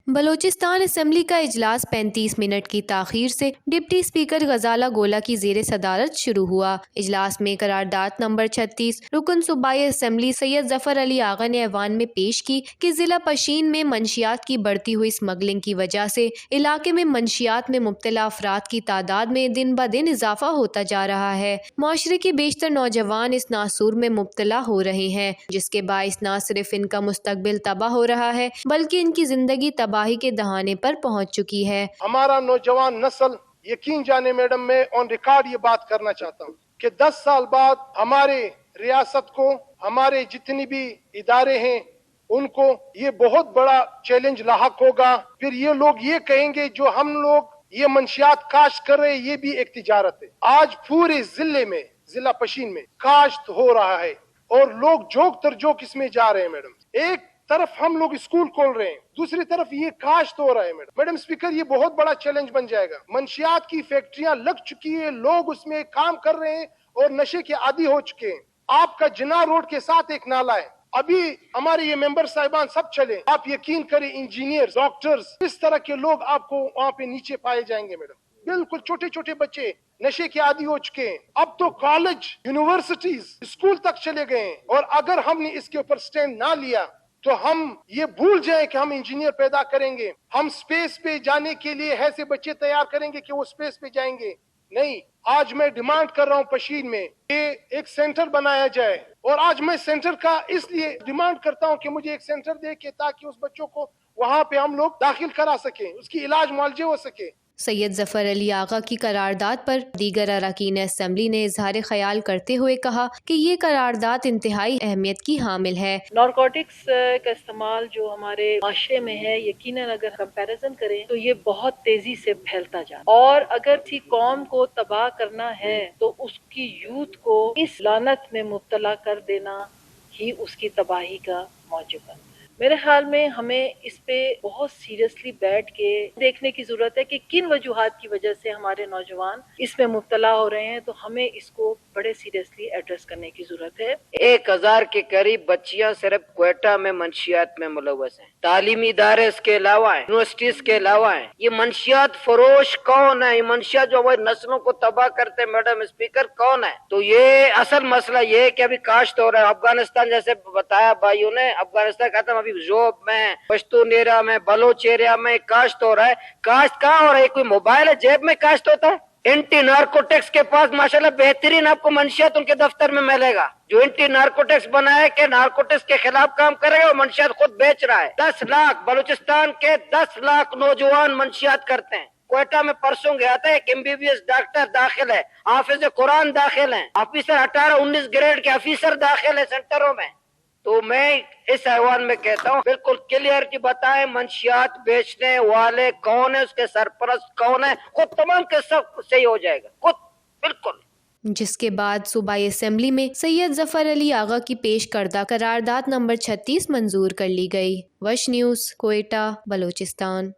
Balochistan assembly کا اجلاس 35 minute کی تاخیر سے ڈپٹی اسپیکر غزالہ گولا کی زیر صدارت شروع ہوا۔ اجلاس میں قرارداد نمبر 36 رکن صوبائی اسمبلی سید ظفر علی آغا نے ایوان میں پیش کی کہ ضلع پشین میں منشیات کی بڑھتی ہوئی اسمگلنگ کی وجہ سے علاقے میں منشیات میں مبتلا افراد کی تعداد میں دن بدن اضافہ ہوتا جا رہا ہے۔ معاشرے کے بیشتر نوجوان اس ناسور میں مبتلا ہو رہے ہیں، جس کے باعث نہ صرف ان کا مستقبل تباہ ہو رہا ہے بلکہ ان کی زندگی تباہی کے دہانے پر پہنچ چکی ہے۔ ہمارا نوجوان نسل یقین جانے میڈم، میں آن ریکارڈ یہ بات کرنا چاہتا ہوں کہ 10 سال بعد ہمارے ریاست کو، ہمارے جتنی بھی ادارے ہیں ان کو یہ بہت بڑا چیلنج لاحق ہوگا۔ پھر یہ لوگ یہ کہیں گے جو ہم لوگ یہ منشیات کاشت کر رہے ہیں یہ بھی ایک تجارت ہے۔ آج پورے ضلع پشین میں کاشت ہو رہا ہے اور لوگ جوک تر جوک اس میں جا رہے ہیں میڈم۔ ایک طرف ہم لوگ اسکول کھول رہے ہیں، دوسری طرف یہ کاشت ہو رہا ہے میڈم اسپیکر، یہ بہت بڑا چیلنج بن جائے گا۔ منشیات کی فیکٹریاں لگ چکی ہیں، لوگ اس میں کام کر رہے ہیں اور نشے کے عادی ہو چکے ہیں۔ آپ کا جناح روڈ کے ساتھ ایک نالا ہے، ابھی ہمارے یہ ممبر صاحبان سب چلے، آپ یقین کریں انجینئر، ڈاکٹرز، اس طرح کے لوگ آپ کو وہاں پہ نیچے پائے جائیں گے میڈم۔ بالکل چھوٹے چھوٹے بچے نشے کے عادی ہو چکے ہیں، اب تو کالج، یونیورسٹیز، اسکول تک چلے گئے ہیں، اور اگر ہم نے اس کے اوپر سٹینڈ نہ لیا تو ہم یہ بھول جائیں کہ ہم انجینئر پیدا کریں گے، ہم سپیس پہ جانے کے لیے ایسے بچے تیار کریں گے کہ وہ سپیس پہ جائیں گے۔ نہیں، آج میں ڈیمانڈ کر رہا ہوں پشین میں کہ ایک سینٹر بنایا جائے، اور آج میں سینٹر کا اس لیے ڈیمانڈ کرتا ہوں کہ مجھے ایک سینٹر دے کے تاکہ اس بچوں کو وہاں پہ ہم لوگ داخل کرا سکیں، اس کی علاج معالجے ہو سکے۔ سید ظفر علی آغا کی قرارداد پر دیگر اراکین اسمبلی نے اظہار خیال کرتے ہوئے کہا کہ یہ قرارداد انتہائی اہمیت کی حامل ہے۔ نارکوٹکس کا استعمال جو ہمارے معاشرے میں ہے، یقیناً اگر کمپیریزن کریں تو یہ بہت تیزی سے پھیلتا جا رہا ہے، اور اگر کسی قوم کو تباہ کرنا ہے تو اس کی یوتھ کو اس لعنت میں مبتلا کر دینا ہی اس کی تباہی کا موجب ہے۔ میرے خیال میں ہمیں اس پہ بہت سیریسلی بیٹھ کے دیکھنے کی ضرورت ہے کہ کن وجوہات کی وجہ سے ہمارے نوجوان اس میں مبتلا ہو رہے ہیں، تو ہمیں اس کو بڑے سیریسلی ایڈریس کرنے کی ضرورت ہے۔ 1000 کے قریب بچیاں صرف کوئٹہ میں منشیات میں ملوث ہیں، تعلیمی ادارے اس کے علاوہ ہیں، یونیورسٹیز کے علاوہ ہیں۔ یہ منشیات فروش کون ہے؟ یہ منشیات جو ہماری نسلوں کو تباہ کرتے ہیں میڈم اسپیکر کون ہے؟ تو یہ اصل مسئلہ یہ ہے کہ ابھی کاشت ہو رہا ہے افغانستان، جیسے بتایا بھائیوں نے، افغانستان ختم، ابھی زوب میں، پشتون ایریا میں، بلوچ ایریا میں کاشت ہو رہا ہے۔ کاشت کہاں ہو رہا ہے؟ کوئی موبائل ہے جیب میں کاشت ہوتا ہے؟ اینٹی نارکوٹکس کے پاس ماشاءاللہ بہترین آپ کو منشیات ان کے دفتر میں ملے گا، جو اینٹی نارکوٹکس بنا ہے کہ نارکوٹکس کے خلاف کام کرے گا، وہ منشیات خود بیچ رہا ہے۔ 10 لاکھ بلوچستان کے 10 لاکھ نوجوان منشیات کرتے ہیں۔ کوئٹہ میں پرسوں گیا تھا، ایک MBBS ڈاکٹر داخل ہے، حافظ قرآن داخل ہیں، آفیسر 18-19 گریڈ کے آفیسر داخل ہیں سینٹروں میں۔ تو میں اس ایوان میں کہتا ہوں بالکل کلیئرٹی بتائیں منشیات بیچنے والے کون ہیں، اس کے سرپرست کون ہیں، خود تمام کے سب صحیح ہو جائے گا خود بالکل۔ جس کے بعد صوبائی اسمبلی میں سید ظفر علی آغا کی پیش کردہ قرارداد نمبر 36 منظور کر لی گئی۔ وش نیوز، کوئٹہ، بلوچستان۔